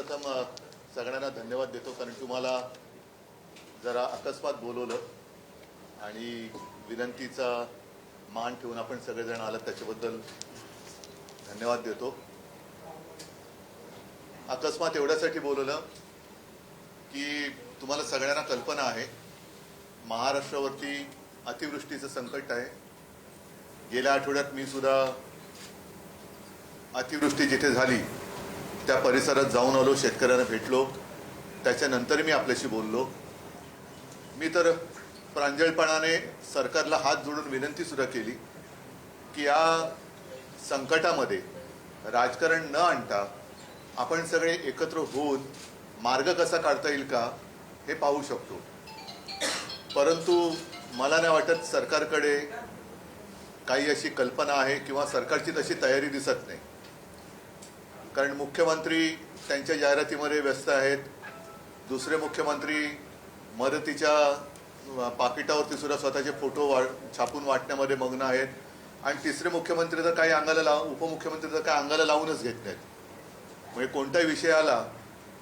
सर्वप्रथम सगळ्यांना धन्यवाद देतो, कारण तुम्हाला जरा अकस्मात बोलवलं आणि विनंतीचा मान ठेवून आपण सगळेजण आलात त्याच्याबद्दल धन्यवाद देतो. अकस्मात एवढ्यासाठी बोलवलं की तुम्हाला सगळ्यांना कल्पना आहे महाराष्ट्रावरती अतिवृष्टीचं संकट आहे. गेल्या आठवड्यात मी सुद्धा अतिवृष्टी जिथे झाली त्या परिसरात जाऊन आलो, शेतकऱ्यांना भेटलो, त्याच्यानंतर मी आपल्याशी बोललो. मी तर प्रांजळपणाने सरकारला हात जोडून विनंती सुद्धा केली की या संकटामध्ये राजकारण न आणता आपण सगळे एकत्र होऊन मार्ग कसा काढता येईल का हे पाहू शकतो. परंतु मला नाही वाटत सरकारकडे काही अशी कल्पना आहे किंवा सरकारची तशी तयारी दिसत नाही. कारण मुख्यमंत्री त्यांच्या जाहिरातीमध्ये व्यस्त आहेत, दुसरे मुख्यमंत्री मदतीच्या पाकिटावरती सुद्धा स्वतःचे फोटो छापून वाटण्यामध्ये मग्न आहेत, आणि तिसरे मुख्यमंत्री तर काही अंगाला उपमुख्यमंत्री तर काही अंगाला लावूनच घेत नाहीत. म्हणजे कोणताही विषय आला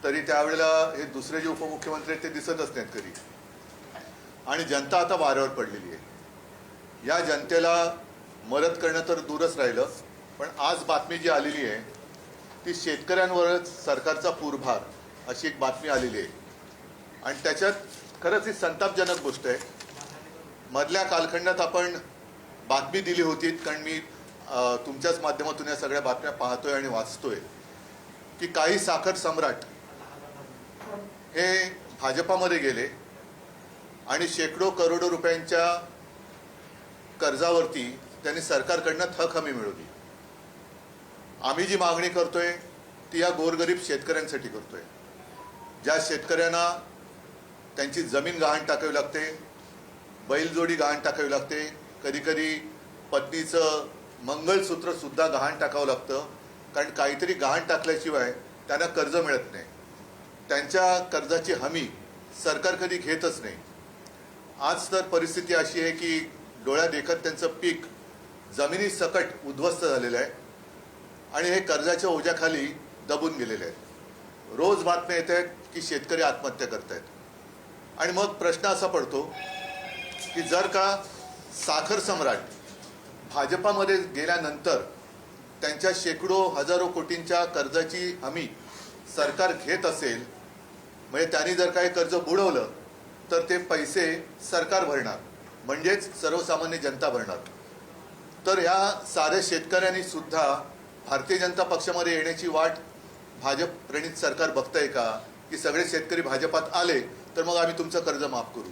तरी त्यावेळेला हे दुसरे जे उपमुख्यमंत्री आहेत ते दिसतच नाहीत कधी. आणि जनता आता वाऱ्यावर पडलेली आहे. या जनतेला मदत करणं तर दूरच राहिलं, पण आज बातमी जी आलेली आहे ती शेतकऱ्यांवरच सरकारचा पूरभार अशी एक बातमी आलेली आहे. आणि त्याच्यात खरंच ही संतापजनक गोष्ट आहे. मधल्या कालखंडात आपण बातमी दिली होती, कारण मी तुमच्याच माध्यमातून या सगळ्या बातम्या पाहतोय आणि वाचतोय की काही साखर सम्राट हे भाजपामध्ये गेले आणि शेकडो करोडो रुपयांच्या कर्जावरती त्यांनी सरकारकडनं थक हमी मिळवली. आम्ही जी मागणी करतोय ती या गोरगरीब शेतकऱ्यांसाठी करतोय, ज्या शेतकऱ्यांना त्यांची जमीन गहाण टाकावी लागते, बैलजोडी गहाण टाकावी लागते, कधी कधी पत्नीचं मंगळसूत्र सुद्धा गहाण टाकावं लागतं, कारण काहीतरी गहाण टाकल्याशिवाय त्यांना कर्ज मिळत नाही. त्यांच्या कर्जाची हमी सरकार कधी घेतच नाही. आज तर परिस्थिती अशी आहे की डोळ्या देखत त्यांचं पीक जमिनी सकट उद्ध्वस्त झालेलं आहे आणि हे कर्जाच्या ओझ्याखाली दबून गेलेले आहेत. रोज बातम्या येत आहेत की शेतकरी आत्महत्या करत आहेत. आणि मग प्रश्न असा पडतो की जर का साखर सम्राट भाजपामध्ये गेल्यानंतर त्यांच्या शेकडो हजारो कोटींच्या कर्जाची हमी सरकार घेत असेल, म्हणजे त्यांनी जर काही कर्ज बुडवलं तर ते पैसे सरकार भरणार, म्हणजेच सर्वसामान्य जनता भरणार. तर ह्या साऱ्या शेतकऱ्यांनी सुद्धा भारतीय जनता पक्षामध्ये येण्याची वाट भाजप प्रणित सरकार बघतंय का, की सगळे शेतकरी भाजपात आले तर मग आम्ही तुमचं कर्ज माफ करू.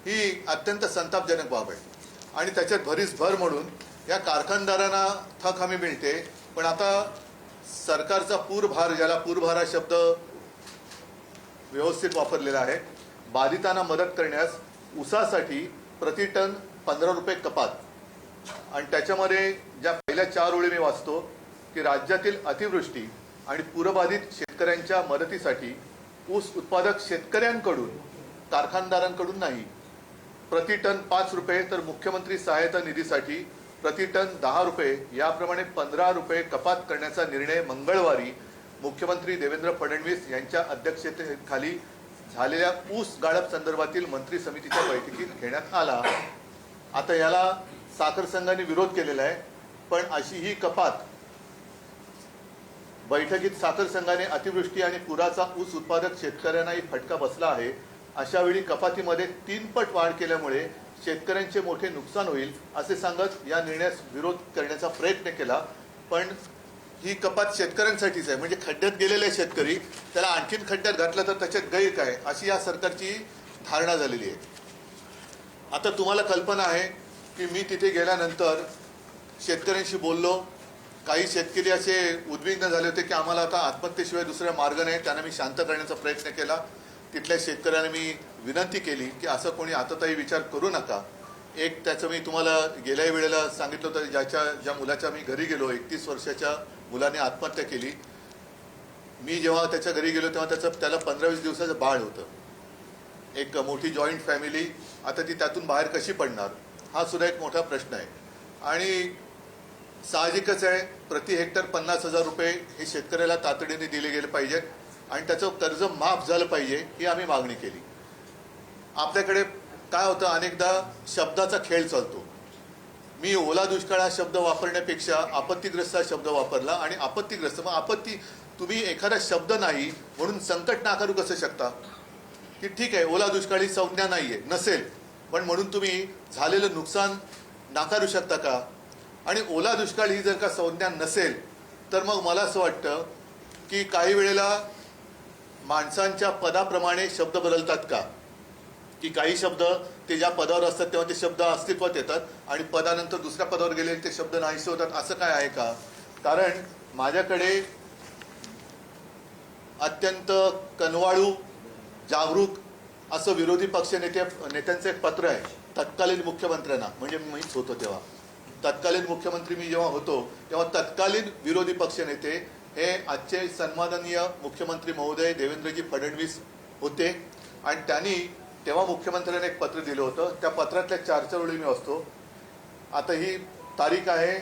ही अत्यंत संतापजनक बाब आहे. आणि त्याच्यात भरीस भर म्हणून या कारखानदारांना थक हमी मिळते, पण आता सरकारचा पूरभार, ज्याला पूरभार हा शब्द व्यवस्थित वापरलेला आहे, बाधितांना मदत करण्यास ऊसासाठी प्रति टन 15 रुपये कपात. आणि त्याच्यामध्ये ज्या पहिल्या 4 ओळी मी वाचतो की राज्यातील अतिवृष्टी आणि पूरबाधित शेतकऱ्यांच्या मदतीसाठी ऊस उत्पादक शेतकऱ्यांकडून, कारखानदारांकडून नाही, प्रति टन 5 रुपये, तर मुख्यमंत्री सहायता निधीसाठी प्रति टन 10 रुपये याप्रमाणे 15 रुपये कपात करण्याचा निर्णय मंगळवारी मुख्यमंत्री देवेंद्र फडणवीस यांच्या अध्यक्षतेखाली झालेल्या ऊस गाळप संदर्भातील मंत्री समितीच्या बैठकीत घेण्यात आला. आता याला साखर संघाने विरोध केलेला आहे, पण अशी ही कपात बैठकीत साखर संघाने अतिवृष्टी आणि पुराचा ऊस उत्पादक शेतकऱ्यांनाही फटका बसला आहे. अशा वेळी कपातीमध्ये 3 पट वाढ केल्यामुळे शेतकऱ्यांचे मोठे नुकसान होईल असे सांगत या निर्णयास विरोध करण्याचा प्रयत्न केला. पण ही कपात शेतकऱ्यांसाठीच आहे, म्हणजे खड्ड्यात गेलेले शेतकरी त्याला आणखीन खड्ड्यात घातलं तर त्याच्यात गैर काय, अशी या सरकारची धारणा झालेली आहे. आता तुम्हाला कल्पना आहे की मी तिथे गेल्यानंतर शेतकऱ्यांशी बोललो. काही शेतकरी असे उद्विग्न झाले होते की आम्हाला आता आत्महत्येशिवाय दुसरा मार्ग नाही. त्यांना मी शांत करण्याचा प्रयत्न केला. तिथल्या शेतकऱ्यांना मी विनंती केली की असं कोणी आताताही विचार करू नका. एक त्याचं मी तुम्हाला गेल्याही वेळेला सांगितलं होतं, ज्या मुलाच्या मी घरी गेलो, 31 वर्षाच्या मुलाने आत्महत्या केली. मी जेव्हा त्याच्या घरी गेलो तेव्हा त्याला 15-20 दिवसाचं बाळ होतं. एक मोठी जॉईंट फॅमिली, आता ती त्यातून बाहेर कशी पडणार, हा सुद्धा एक मोठा प्रश्न आहे. आणि साहजिकच आहे, प्रति हेक्टर 50,000 रुपये हे शेतकऱ्याला तातडीने दिले गेले पाहिजेत. आणि त्याचं कर्ज माफ झालं पाहिजे ही आम्ही मागणी केली. आपल्याकडे काय होतं, अनेकदा शब्दाचा खेळ चालतो. मी ओला दुष्काळ हा शब्द वापरण्यापेक्षा आपत्तीग्रस्त हा शब्द वापरला आणि आपत्तीग्रस्त, मग आपत्ती, तुम्ही एखादा शब्द नाही म्हणून संकट नाकारू कसं शकता? की ठीक आहे, ओला दुष्काळ ही संज्ञा नाहीये, नसेल, पण म्हणून तुम्ही झालेलं नुकसान नाकारू शकता का? आणि ओला दुष्काळ ही जर का संज्ञा नसेल तर मग मला असं वाटतं की काही वेळेला माणसांच्या पदाप्रमाणे शब्द बदलतात का? की काही शब्द ते ज्या पदावर असतात तेव्हा ते शब्द अस्तित्वात येतात आणि पदानंतर दुसऱ्या पदावर गेले ते शब्द नाहीसे होतात, असं काय आहे का? कारण माझ्याकडे अत्यंत कनवाळू, जागरूक असं विरोधी पक्ष नेत्यांचं एक पत्र आहे तत्कालीन मुख्यमंत्र्यांना, म्हणजे मीच होतो तेव्हा, तत्कालीन मुख्यमंत्री मी जेव्हा होतो तेव्हा तत्कालीन विरोधी पक्ष नेते हे आजचे सन्माननीय मुख्यमंत्री महोदय देवेंद्रजी फडणवीस होते. आणि त्यांनी तेव्हा मुख्यमंत्र्यांनी एक पत्र दिलं होतं. त्या पत्रातल्या 4 ओळी मी वाचतो. आता ही तारीख आहे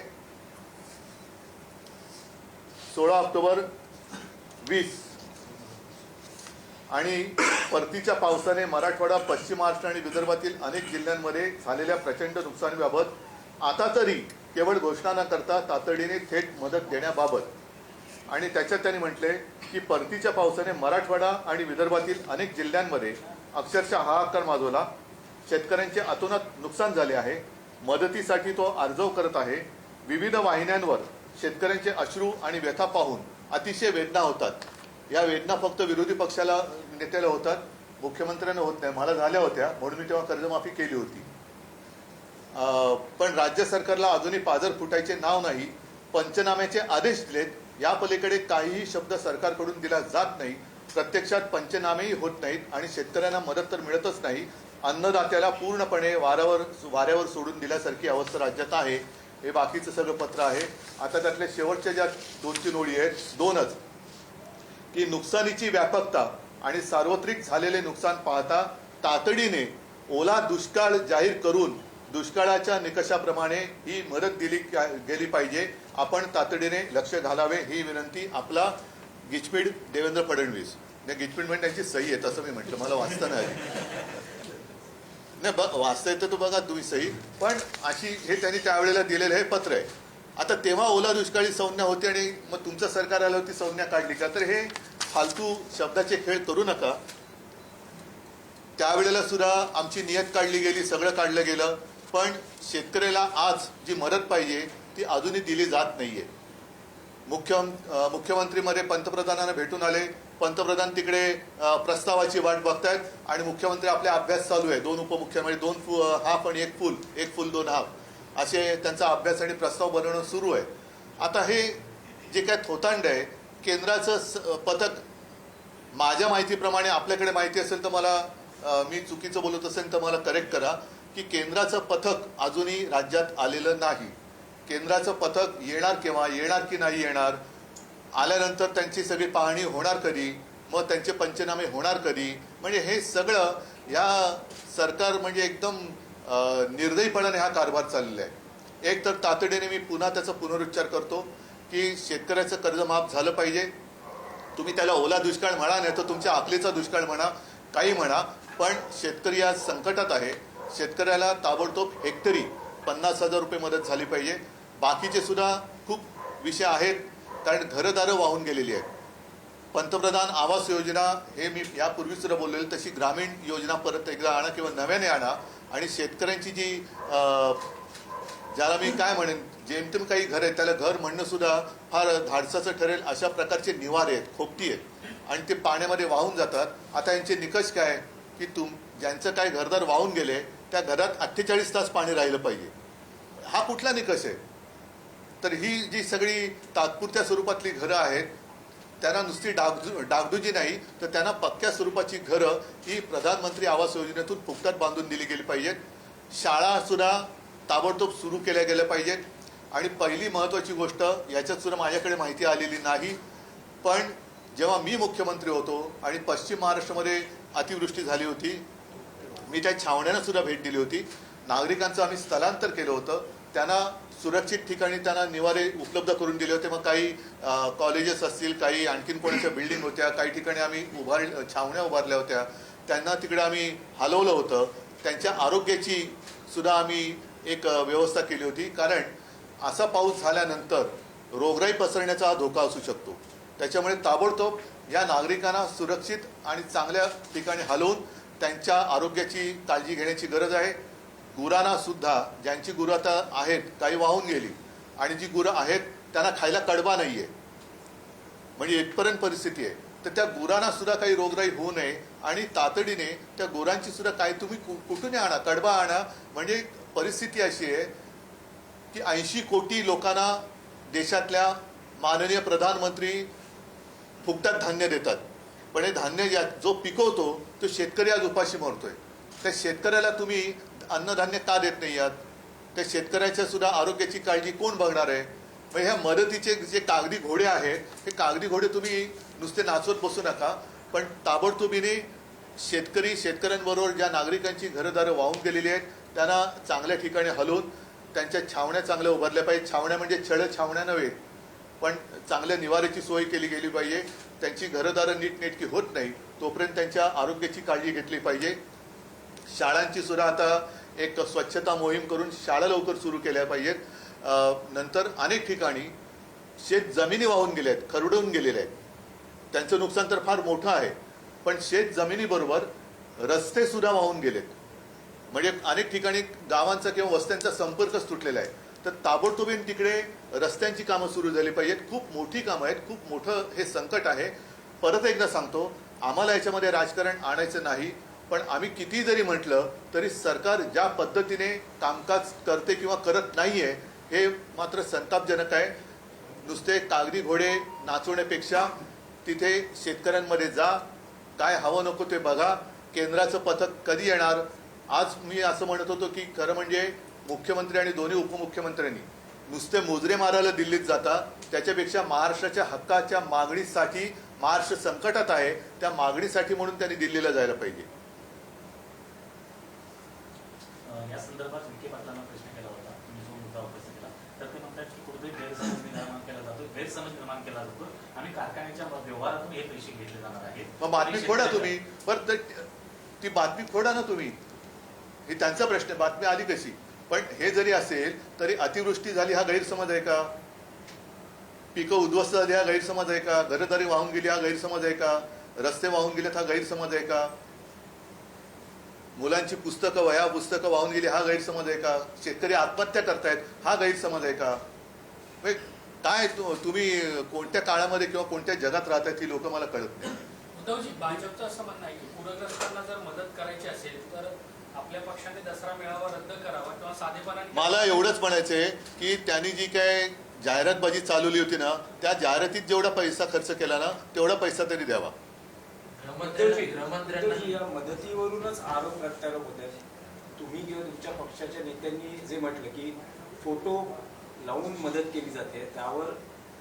16 ऑक्टोबर 20. आणि परतीच्या पावसाने मराठवाडा, पश्चिम महाराष्ट्र आणि विदर्भातील अनेक जिल्ह्यांमध्ये झालेल्या प्रचंड नुकसानीबाबत आता तरी केवळ घोषणा न करता तातडीने थेट मदत देण्याबाबत. आणि त्याच्यात त्यांनी म्हटले की परतीच्या पावसाने मराठवाडा आणि विदर्भातील अनेक जिल्ह्यांमध्ये अक्षरशः हाहाकार माजवला. शेतकऱ्यांचे अतोनात नुकसान झाले आहे. मदतीसाठी तो अर्जव करत आहे. विविध वाहिन्यांवर शेतकऱ्यांचे अश्रू आणि व्यथा पाहून अतिशय वेदना होतात. या वेदना फक्त विरोधी पक्षाला, नेत्याला होतात, मुख्यमंत्र्यांना होत नाही. मला झाल्या होत्या म्हणून मी तेव्हा कर्जमाफी केली होती. पण राज्य सरकारला अजूनही पाझर फुटायचे नाव नाही. पंचनाम्याचे आदेश दिलेत, या पलीकडे काहीही शब्द सरकारकडून दिला जात नाही. प्रत्यक्षात पंचनामेही होत नाहीत आणि शेतकऱ्यांना मदत तर मिळतच नाही. अन्नदात्याला पूर्णपणे वाऱ्यावर सोडून दिल्यासारखी अवस्था राज्यात आहे. हे बाकीचं सगळं पत्र आहे. आता त्यातल्या शेवटच्या ज्या 2-3 ओळी आहेत, 2च, की नुकसानीची व्यापकता आणि सार्वत्रिक झालेले नुकसान पाहता तातडीने ओला दुष्काळ जाहीर करून दुष्काळाच्या निकषाप्रमाणे ही मदत दिली गेली पाहिजे. आपण तातडीने लक्ष घालावे ही विनंती. आपला गिचपीड देवेंद्र फडणवीस. नाही, गिचपीड म्हणजे त्यांची सही आहे तसं मी म्हटलं, मला वाचता नाही वाचता येतं तो बघा तुम्ही सही. पण अशी हे त्यांनी त्यावेळेला दिलेलं हे पत्र आहे. आता तेव्हा ओला दुष्काळी संज्ञा होती आणि मग तुमचं सरकार आलं होती संज्ञा काढली का? तर हे फालतू शब्दाचे खेळ करू नका. त्यावेळेला सुद्धा आमची नियत काढली गेली, सगळं काढलं गेलं, पण शेतकऱ्याला आज जी मदत पाहिजे ती अजूनही दिली जात नाहीये. मुख्यमंत्रीमध्ये पंतप्रधानांना भेटून आले. पंतप्रधान तिकडे प्रस्तावाची वाट बघतायत आणि मुख्यमंत्री आपला अभ्यास चालू आहे. 2 उपमुख्यमंत्री, 2 हाफ आणि 1 फुल, 1 फुल 2 हाफ, असे त्यांचा अभ्यास आणि प्रस्ताव बनवणं सुरू आहे. आता हे जे काय थोतांड आहे, केंद्राचं पथक, माझ्या माहितीप्रमाणे, आपल्याकडे माहिती असेल तर मला, मी चुकीचं बोलत असेल तर मला करेक्ट करा, की केंद्राचं पथक अजूनही राज्यात आलेलं नाही. केंद्राचं पथक येणार केव्हा, येणार की नाही येणार, आल्यानंतर त्यांची सगळी पाहणी होणार कधी, मग त्यांचे पंचनामे होणार कधी, म्हणजे हे सगळं या सरकार म्हणजे एकदम निर्दयीपणाने हा कारभार चाललेला आहे. एक तर तातडीने मी पुन्हा त्याचा पुनरुच्चार करतो की शेतकऱ्याचं कर्ज माफ झालं पाहिजे. तुम्ही त्याला ओला दुष्काळ म्हणा, नाही तर तुमच्या अकलेचा दुष्काळ म्हणा, काही म्हणा, पण शेतकरी आज संकटात आहे. शेतकऱ्याला ताबडतोब हेक्टरी 50,000 रुपये मदत झाली पाहिजे. बाकीचे सुद्धा खूप विषय आहेत, कारण घरदारं वाहून गेलेली आहेत. पंतप्रधान आवास योजना हे मी यापूर्वी सुद्धा बोललेलं, तशी ग्रामीण योजना परत एकदा आणा किंवा नव्याने आणा. आणि शेतकऱ्यांची जी, ज्याला मी काय म्हणेन, जेमतेम काही घर आहेत त्याला घर म्हणणं सुद्धा फार धाडसाचं ठरेल, अशा प्रकारचे निवारे आहेत, खोपटी आहेत आणि ते पाण्यामध्ये वाहून जातात. आता यांचे निकष काय की ज्यांचं काय घरदार वाहून गेले त्या घरात 48 तास पाणी राहिलं पाहिजे. हा कुठला निकष आहे? तर ही जी सगळी तात्पुरत्या स्वरूपातली घरं आहेत त्यांना नुसती डागडुजी नाही, तर त्यांना पक्क्या स्वरूपाची घरं ही प्रधानमंत्री आवास योजनेतून फुकटात बांधून दिली गेली पाहिजेत. शाळा सुद्धा ताबडतोब सुरू केल्या गेल्या पाहिजेत. आणि पहिली महत्त्वाची गोष्ट, याच्यात सुद्धा माझ्याकडे माहिती आलेली नाही, पण जेव्हा मी मुख्यमंत्री होतो आणि पश्चिम महाराष्ट्रामध्ये अतिवृष्टी झाली होती, मी त्या छावण्यांना सुद्धा भेट दिली होती. नागरिकांचं आम्ही स्थलांतर केलं होतं. त्यांना सुरक्षित ठिकाणी त्यांना निवारे उपलब्ध करून दिले होते. मग काही कॉलेजेस असतील, काही आणखीन कोणाच्या बिल्डिंग होत्या, काही ठिकाणी आम्ही छावण्या उभारल्या होत्या, त्यांना तिकडे आम्ही हलवलं होतं. त्यांच्या आरोग्याची सुद्धा आम्ही एक व्यवस्था केली होती, कारण असा पाऊस झाल्यानंतर रोगराई पसरण्याचा हा धोका असू शकतो. त्याच्यामुळे ताबडतोब या नागरिकांना सुरक्षित आणि चांगल्या ठिकाणी हलवून त्यांच्या आरोग्याची काळजी घेण्याची गरज आहे. गुरांना सुद्धा, ज्यांची गुरं आता आहेत काही वाहून गेली आणि जी गुरं आहेत त्यांना खायला कडबा नाही आहे, म्हणजे इथपर्यंत परिस्थिती आहे. तर त्या गुरांना सुद्धा काही रोगराई होऊ नये आणि तातडीने त्या गुरांची सुद्धा काही तुम्ही कुठून आणा, कडबा आणा. म्हणजे परिस्थिती अशी आहे की 80 कोटी लोकांना देशातल्या माननीय प्रधानमंत्री फुकटात धान्य देतात, पण हे धान्य जो पिकवतो तो शेतकरी आज उपाशी मरतोय. त्या शेतकऱ्याला तुम्ही अन्नधान्य का देत नाही आहात? त्या शेतकऱ्याच्या सुद्धा आरोग्याची काळजी कोण बघणार आहे? मग ह्या मदतीचे जे कागदी घोडे आहेत, हे कागदी घोडे तुम्ही नुसते नाचवत बसू नका, पण ताबडतोबीने शेतकऱ्यांबरोबर ज्या नागरिकांची घरदारं वाहून गेलेली आहेत त्यांना चांगल्या ठिकाणी हलवून त्यांच्या छावण्या चांगल्या उभारल्या पाहिजे. छावण्या म्हणजे छळ छावण्या नव्हे, पण चांगल्या निवाऱ्याची सोय केली गेली पाहिजे. त्यांची घरदारं नीटनेटकी होत नाही तोपर्यंत त्यांच्या आरोग्याची काळजी घेतली पाहिजे. शाळांची सुद्धा आता एक स्वच्छता मोहीम करून शाळा लवकर सुरू केल्या पाहिजेत. नंतर अनेक ठिकाणी शेत जमिनी वाहून गेल्या आहेत, खरडून गेलेल्या आहेत. त्यांचं नुकसान तर फार मोठं आहे, पण शेत जमिनीबरोबर रस्ते सुद्धा वाहून गेलेत. म्हणजे अनेक ठिकाणी गावांचा किंवा वस्त्यांचा संपर्कच तुटलेला आहे. तर ताबडतोबीने तिकडे रस्त्यांची कामं सुरू झाली पाहिजेत. खूप मोठी कामं आहेत, खूप मोठं हे संकट आहे. परत एकदा सांगतो, आम्हाला याच्यामध्ये राजकारण आणायचं नाही, पण आम्ही किती जरी म्हटलं तरी सरकार ज्या पद्धतीने कामकाज करते किंवा करत नाहीये हे मात्र संतापजनक आहे. नुसते कागदी घोडे नाचवण्यापेक्षा तिथे शेतकऱ्यांमध्ये जा, काय हवं नको ते बघा. केंद्राचं पथक कधी येणार? आज मी असं म्हणत होतो की खरं म्हणजे मुख्यमंत्री आणि दोन्ही उपमुख्यमंत्र्यांनी नुसते मुजरे मारायला दिल्लीत जातात, त्याच्यापेक्षा महाराष्ट्राच्या हक्काच्या मागणीसाठी, महाराष्ट्र संकटात आहे त्या मागणीसाठी म्हणून त्यांनी दिल्लीला जायला पाहिजे. या संदर्भात विखे पाटलांना प्रश्न केला होता, तुम्ही जो मुद्दा उपस्थित केला, तर ते म्हणतात की कुठेतरी गैरसमज निर्माण केला जातो आणि कारखान्याच्या व्यवहारातून हे पैसे घेतले जाणार आहेत. मग बातमी खोडा तुम्ही, पण ती बातमी खोडा ना तुम्ही, ही त्यांचा प्रश्न आहे. बातमी आली कशी? पण हे जरी असेल तरी अतिवृष्टी झाली हा गैरसमज आहे का? पिकं उद्ध्वस्त झाली हा गैरसमज आहे का? घरदारी वाहून गेली हा गैरसमज आहे का? रस्ते वाहून गेलेत हा गैरसमज आहे का? मुलांची पुस्तकं, वह्या पुस्तकं वाहून गेली हा गैरसमज आहे का? शेतकरी आत्महत्या करतायत हा गैरसमज आहे का? काय तुम्ही कोणत्या काळामध्ये किंवा कोणत्या जगात राहताय ती लोक मला कळत नाही. उद्धवजी, भाजपचं असं म्हणणं आहे की पूरग्रस्तांना जर मदत करायची असेल तर आपल्या पक्षाने दसरा मेळावा रद्द करावा किंवा साधेपणाने. मला एवढंच म्हणायचंय की त्यांनी जी काय जाहिरातबाजी चालवली होती ना, त्या जाहिरातीत जेवढा पैसा खर्च केला ना तेवढा पैसा तरी द्यावा. या मदतीवरूनच आरोप प्रत्यारोप होते. तुम्ही किंवा तुमच्या पक्षाच्या नेत्यांनी जे म्हटलं की फोटो लावून मदत केली जाते, त्यावर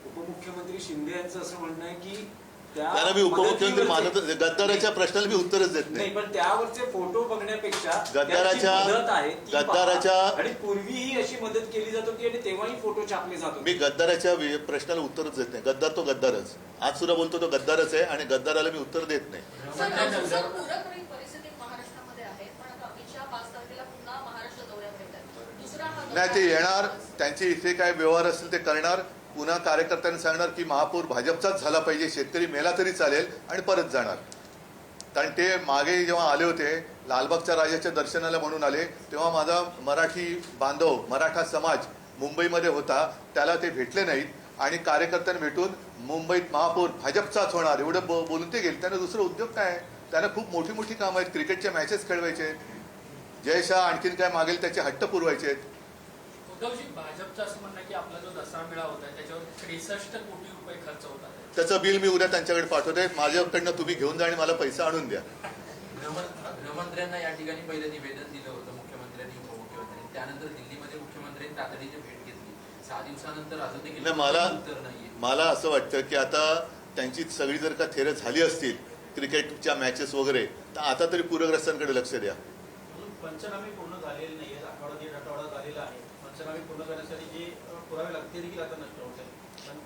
उपमुख्यमंत्री शिंदे यांचं असं म्हणणं आहे की त्याला मी उपमुख्यमंत्री मानत, गद्दाराच्या प्रश्नाला मी उत्तरच देत नाही. पण त्यावरचे फोटो बघण्यापेक्षा गद्दाराच्या आणि पूर्वीही अशी मदत केली जात होती आणि तेव्हाही फोटो छापले जात होते. मी गद्दाराच्या प्रश्नाला उत्तरच देत नाही. गद्दार तो गद्दारच, आज सुद्धा बोलतो तो गद्दारच आहे आणि गद्दाराला मी उत्तर देत नाही. नाही, ते येणार, त्यांचे इथे काय व्यवहार असतील ते करणार. पुन्हा कार्यकर्त्यांनी सांगणार की महापौर भाजपचाच झाला पाहिजे, शेतकरी मेला तरी चालेल, आणि परत जाणार. कारण ते मागे जेव्हा आले होते लालबागच्या राजाच्या दर्शनाला म्हणून आले, तेव्हा माझा मराठी बांधव, मराठा समाज मुंबईमध्ये होता, त्याला ते भेटले नाहीत आणि कार्यकर्त्यांना भेटून मुंबईत महापौर भाजपचाच होणार एवढं बोलून ते गेले. त्यांना दुसरं उद्योग काय? त्यांना खूप मोठी मोठी कामं आहेत. क्रिकेटच्या मॅचेस खेळवायचे आहेत, जयशाह आणखीन काय मागेल त्याचे हट्ट पुरवायचे आहेत. उद्धवजी, भाजपचं असं म्हणणं की आपला जो दसरा मेळावा होता त्याच्यावर 63 कोटी रुपये खर्च होता. त्याचं बिल मी उद्या त्यांच्याकडे पाठवते. माझ्याकडनं तुम्ही घेऊन जा आणि मला पैसा आणून द्या. गृहमंत्र्यांना या ठिकाणी पहिलं निवेदन दिलं होतं मुख्यमंत्र्यांनी, उपमुख्यमंत्र्यांनी. त्यानंतर दिल्लीमध्ये मुख्यमंत्र्यांनी तातडीची भेट घेतली. 6 दिवसानंतर अजून देखील उत्तर नाहीये. मला असं वाटतं की आता त्यांची सगळी जर का थेरं झाली असतील क्रिकेटच्या मॅचेस वगैरे, तर आता तरी पूरग्रस्तांकडे लक्ष द्या. पंचनामे पूर्ण झालेले नाहीये, आठवडा दीड आठवडा झालेला आहे. पंचनामे पूर्ण करण्यासाठी जे पुरावे लागते देखील आता नष्ट होत आहे. पण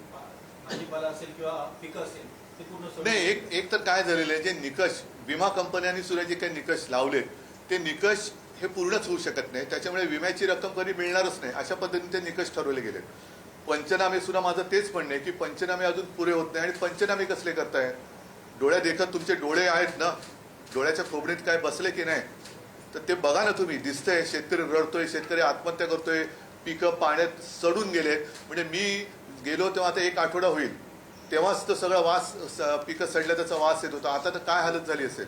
भाजीपाला असेल किंवा पिकं असेल ते पूर्ण नाही, एक तर काय झालेलं आहे, जे निकष विमा कंपन्यांनी सुद्धा जे काही निकष लावले ते निकष हे पूर्णच होऊ शकत नाही. त्याच्यामुळे विम्याची रक्कम कधी मिळणारच नाही, अशा पद्धतीने ते निकष ठरवले गेले. पंचनामे सुद्धा माझं तेच म्हणणं आहे की पंचनामे अजून पुरे होत नाही. आणि पंचनामे कसले करताय? डोळ्या देखत तुमचे डोळे आहेत ना, डोळ्याच्या खोबणीत काय बसले की नाही, तर ते बघा ना तुम्ही. दिसतंय शेतकरी रडतोय, शेतकरी आत्महत्या करतोय, पिकं पाण्यात सडून गेले. म्हणजे मी गेलो तेव्हा आता 1 आठवडा होईल, तेव्हाच तो सगळा वास, पिकं सडल्या त्याचा वास येत होता. आता तर काय हालत झाली असेल.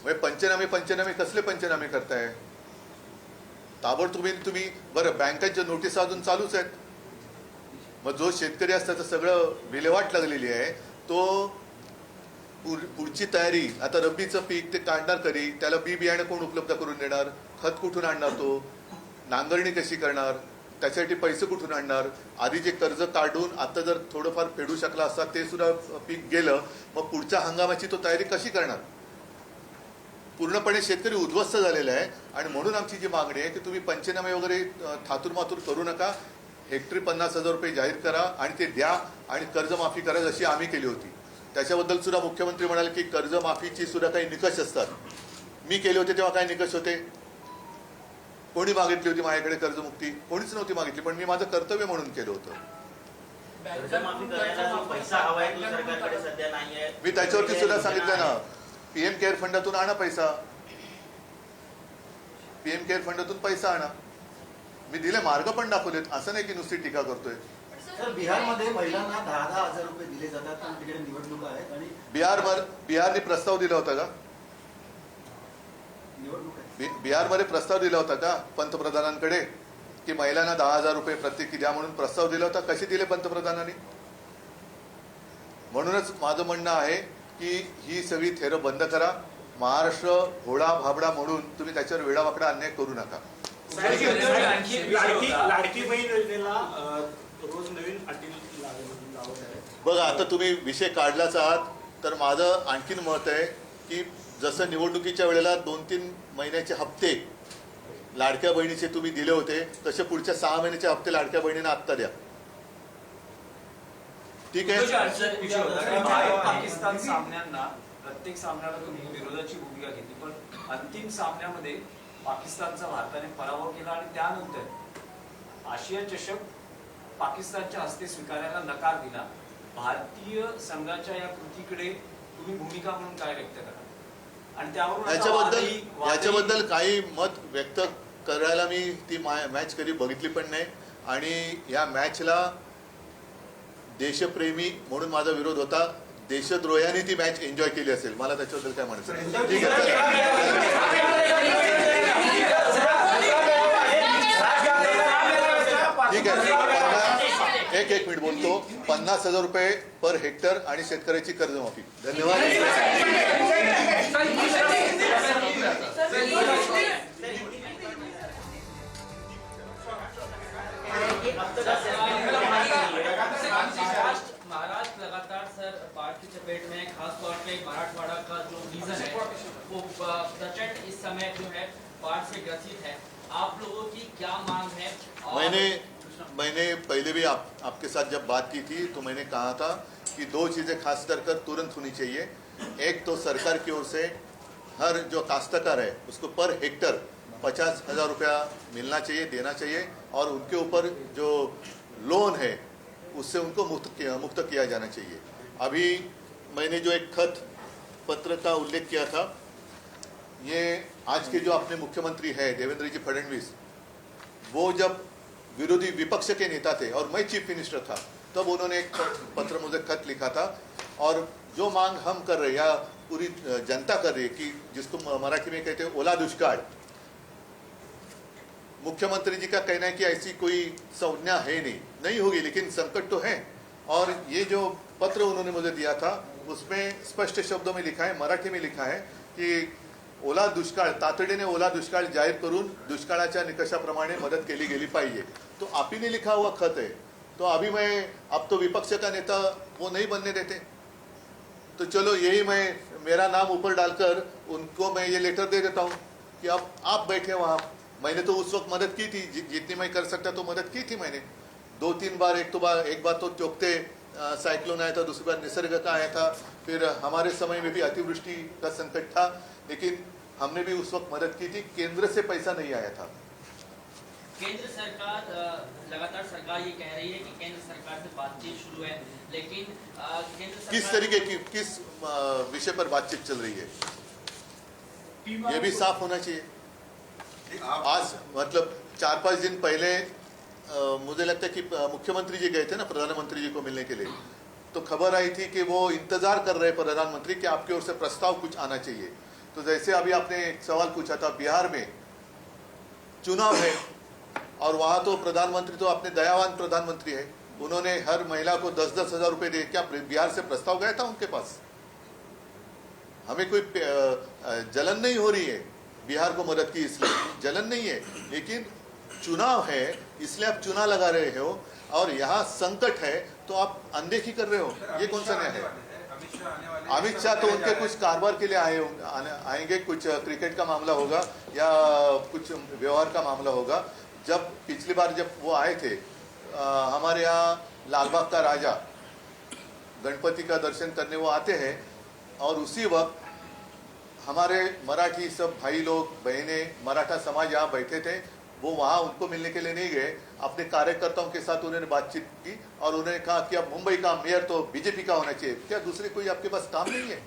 म्हणजे पंचनामे कसले पंचनामे करताय? ताबडतोब तुम्ही बरं, बँकांच्या नोटीस अजून चालूच आहेत. मग जो शेतकरी असता तर सगळं विल्हेवाट लागलेली आहे, तो पुढची तयारी, आता रब्बीचं पीक ते काढणार कधी, त्याला बी बियाणं कोण उपलब्ध करून देणार, खत कुठून आणणार, तो नांगरणी कशी करणार, त्यासाठी पैसे कुठून आणणार. आधी जे कर्ज काढून आता जर थोडंफार फेडू शकला असता ते सुद्धा पीक गेलं, मग पुढच्या हंगामाची तो तयारी कशी करणार. पूर्णपणे शेतकरी उद्ध्वस्त झालेला आहे. आणि म्हणून आमची जी मागणी आहे की तुम्ही पंचनामे वगैरे थातूरमातूर करू नका, हेक्टरी 50,000 रुपये जाहीर करा आणि ते द्या आणि कर्जमाफी करा जशी आम्ही केली होती. त्याच्याबद्दल सुद्धा मुख्यमंत्री म्हणाले की कर्जमाफीची सुद्धा काही निकष असतात. मी केले होते तेव्हा काय निकष होते? कोणी मागितली होती माझ्याकडे कर्जमुक्ती? कोणीच नव्हती मागितली, पण मी माझं कर्तव्य म्हणून केलं होतं. कर्जमाफी करायला जो पैसा हवाय तो सरकारकडे सध्या नाहीये. मी त्याच्यावरती सुद्धा सांगितलं ना, PM केअर फंडातून आणा पैसा, PM केअर फंडातून पैसा आणा. मी दिले, मार्ग पण दाखवलेत. असं नाही की नुसती टीका करतोय. सर, बिहारमध्ये महिलांना 10,000 रुपये दिले जातात, पण तिकडे निवडणुका आहेत आणि बिहारने प्रस्ताव दिला होता का? निवडणूक आहे. बिहारमध्ये प्रस्ताव दिला होता का पंतप्रधानांकडे की महिलांना 10,000 रुपये प्रत्येकी द्या म्हणून प्रस्ताव दिला होता? कसे दिले पंतप्रधानांनी? म्हणूनच माझं म्हणणं आहे की ही सगळी थेरं बंद करा. महाराष्ट्र घोडा भाबडा म्हणून तुम्ही त्याच्यावर वेडावाकडा अन्याय करू नका. लाडकी बहीण योजनेला रोज नवीन अटी लावत आहे. बघा, आता तुम्ही विषय काढलाच आहात, तर माझं आणखीन मत आहे की जसं निवडणुकीच्या वेळेला 2-3 महिन्याचे हप्ते लाडक्या बहिणीचे तुम्ही दिले होते, तसे पुढच्या 6 महिन्याचे हप्ते लाडक्या बहिणींना आत्ता द्या. ठीक आहे? भारत पाकिस्तान सामन्यांना प्रत्येक सामन्याला तुम्ही विरोधाची भूमिका घेतली, पण अंतिम सामन्यामध्ये पाकिस्तानचा भारताने पराभव केला आणि त्यानंतर आशिया चषक पाकिस्तानच्या हस्ते स्वीकारायला नकार दिला. भारतीय संघाच्या या कृतीकडे तुम्ही भूमिका म्हणून काय व्यक्त करा? आणि त्यावरून याच्याबद्दल काही मत व्यक्त करायला मी ती मॅच कधी बघितली पण नाही. आणि या मॅचला देशप्रेमी म्हणून माझा विरोध होता. देशद्रोह्याने ती मॅच एन्जॉय केली असेल, मला त्याच्याबद्दल काय म्हणायचं. ठीक आहे, एक मिनिट बोलतो. 50,000 रुपये पर हेक्टर आणि शेतकऱ्याची कर्जमाफी. धन्यवाद. महाराष्ट्र लगातार सर बाढ़ की चपेट में, खास तौर पे मराठवाड़ा का जो रीजन है वो प्रचंड इस समय जो है बाढ़ से ग्रसित है. आप लोगों की क्या मांग है? मैंने पहले भी आपके साथ जब बात की थी तो मैंने कहा था कि 2 चीज़ें खास कर तुरंत होनी चाहिए. एक तो सरकार की ओर से हर जो काश्तकार है उसको पर हेक्टर 50,000 रुपया मिलना चाहिए, देना चाहिए. और उनके ऊपर जो लोन है उससे उनको मुक्त किया जाना चाहिए. अभी मैंने जो एक खत पत्र का उल्लेख किया था, ये आज के जो अपने मुख्यमंत्री है देवेंद्र जी फडणवीस, वो जब विरोधी विपक्ष के नेता थे और मैं चीफ मिनिस्टर था, तब उन्होंने एक पत्र मुझे खत लिखा था. और जो मांग हम कर रहे हैं या पूरी जनता कर रही है कि जिसको मराठी में कहते हैं ओला दुष्काळ, मुख्यमंत्री जी का कहना है कि ऐसी कोई संज्ञा है नहीं होगी, लेकिन संकट तो है. और ये जो पत्र उन्होंने मुझे दिया था उसमें स्पष्ट शब्दों में लिखा है, मराठी में लिखा है की ओला दुष्काळ तातडीने ओला दुष्काळ जाहीर करून दुष्काळाच्या निकषाप्रमाणे मदत केली गेली पाहिजे. तो आप ही ने लिखा हुआ खत है. तो अभी अब तो विपक्ष का नेता वो नहीं बनने देते, तो चलो यही मेरा नाम ऊपर डालकर उनको मैं ये लेटर दे देता हूँ कि अब आप बैठे वहाँ मैंने तो उस वक्त मदद की थी, जितनी मैं कर सकता तो मदद की थी मैंने 2-3 बार। एक बार तो चौकते साइक्लोन आया था, दूसरी बार निसर्ग का आया था, फिर हमारे समय में भी अतिवृष्टि का संकट था, लेकिन हमने भी उस वक्त मदद की थी। केंद्र से पैसा नहीं आया था। केंद्र सरकार लगातार सरकार ये कह रही है कि केंद्र सरकार से बातचीत शुरू है, लेकिन केंद्र सरकार किस तरीके की, किस विषय पर बातचीत चल रही है, ये भी साफ होना चाहिए। आज मतलब 4-5 दिन पहले मुझे लगता है कि मुख्यमंत्री जी गए थे ना प्रधानमंत्री जी को मिलने के लिए, तो खबर आई थी कि वो इंतजार कर रहे प्रधानमंत्री कि आपकी ओर से प्रस्ताव कुछ आना चाहिए। तो जैसे अभी आपने एक सवाल पूछा था, बिहार में चुनाव है और वहां तो प्रधानमंत्री तो अपने दयावान प्रधानमंत्री है, उन्होंने हर महिला को 10-10 हजार रुपए दिए। क्या बिहार से प्रस्ताव गया था उनके पास? हमें कोई जलन नहीं हो रही है बिहार को मदद की, इसलिए जलन नहीं है, लेकिन चुनाव है इसलिए आप चुनाव लगा रहे हो और यहाँ संकट है तो आप अनदेखी कर रहे हो। ये कौन सा न्याय है? अमित शाह तो उनके कुछ कारोबार के लिए आएंगे, कुछ क्रिकेट का मामला होगा या कुछ व्यवहार का मामला होगा। जब पिछली बार जब वो आए थे हमारे यहाँ लालबाग का राजा गणपति का दर्शन करने वो आते हैं, और उसी वक्त हमारे मराठी सब भाई लोग बहनें मराठा समाज यहाँ बैठे थे। वो वहाँ उनको मिलने के लिए नहीं गए, अपने कार्यकर्ताओं के साथ उन्होंने बातचीत की और उन्होंने कहा कि अब मुंबई का मेयर तो बीजेपी का होना चाहिए। क्या दूसरे कोई आपके पास काम नहीं है?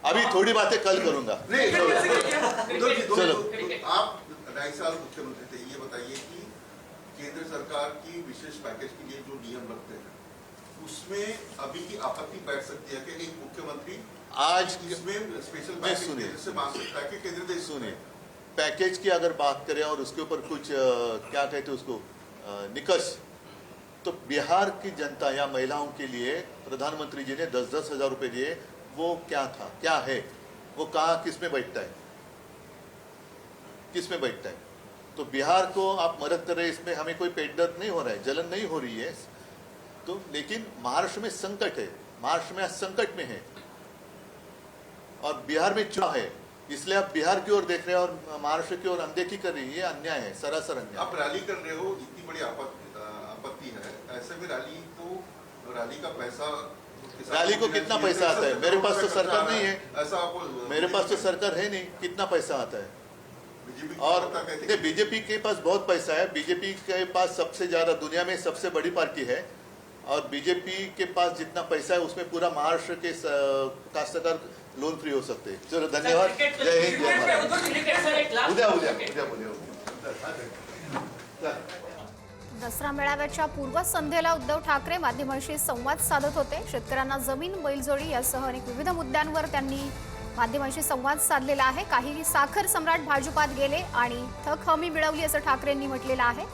अभी थोड़ी बातें कल करूंगा। चलो, आप 2.5 साल मुख्यमंत्री थे, ये बताइए कि केंद्र सरकार की विशेष पैकेज के लिए जो नियम रखते हैं उसमें अभी की आपत्ति बैठ सकती है कि एक मुख्यमंत्री आज इसमें स्पेशल पैकेज केंद्र से मांग सकता है कि केंद्र दे? सुनिए, पैकेज की अगर बात करें और उसके ऊपर कुछ क्या कहते हैं उसको निकष, तो बिहार की जनता या महिलाओं के लिए प्रधानमंत्री जी ने 10-10 हजार रुपए दिए। वो क्या था, क्या है, वो कहाँ किस में बैठता है, किस में बैठता है? तो बिहार को आप मदद कर रहे हैं, इसमें हमें कोई पेट दर्द नहीं हो रहा है, जलन नहीं हो रही है। तो लेकिन महाराष्ट्र में संकट है, महाराष्ट्र में संकट में है और बिहार में चुनाव है, इसलिए आप बिहार की ओर देख रहे हैं और महाराष्ट्र की ओर अनदेखी कर रही है। ये अन्याय है, सरासर अन्याय। आप रैली कर रहे हो, इतनी बड़ी आपत्ति है, ऐसे में रैली का पैसा, रैली को कितना पैसा आता है? मेरे पास तो सरकार नहीं है, ऐसा आपको? मेरे पास तो सरकार है नहीं, कितना पैसा आता है? और बीजेपी के पास बहुत पैसा है, बीजेपी के पास सबसे ज्यादा दुनिया में सबसे बड़ी पार्टी है और बीजेपी के पास जितना पैसा है उसमें पूरा महाराष्ट्र के काश्तकार लोन फ्री हो सकते हैं। चलो धन्यवाद, जय हिंद, जय भारत। उद्या दसरा मेळाव्याच्या पूर्वसंध्येला उद्धव ठाकरे माध्यमांशी संवाद साधत होते। शेतकऱ्यांना जमीन, बैलजोडी यासह अनेक विविध मुद्द्यांवर त्यांनी माध्यमांशी संवाद साधलेला आहे। काही साखर सम्राट भाजपात गेले आणि थक हमी मिळवली असं ठाकरेंनी म्हटलेलं आहे।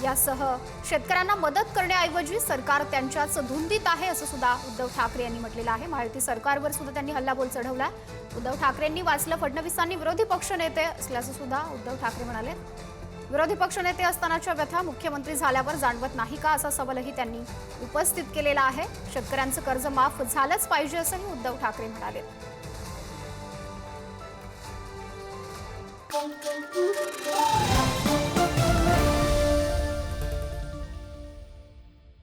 यासह शेतकऱ्यांना मदत करण्याऐवजी सरकार त्यांच्याच धुंदीत आहे असं सुद्धा उद्धव ठाकरे यांनी म्हटलेलं आहे। महायुती सरकारवर सुद्धा त्यांनी हल्लाबोल चढवला। उद्धव ठाकरेंनी वाचलं फडणवीसांनी विरोधी पक्षनेते असल्याचं सुद्धा उद्धव ठाकरे म्हणाले। विरोधी पक्षनेते असतानाच्या व्यथा मुख्यमंत्री झाल्यावर जाणवत नाही का असा सवालही त्यांनी उपस्थित केलेला आहे। शेतकऱ्यांचं कर्ज माफ झालंच पाहिजे असंही उद्धव ठाकरे म्हणाले।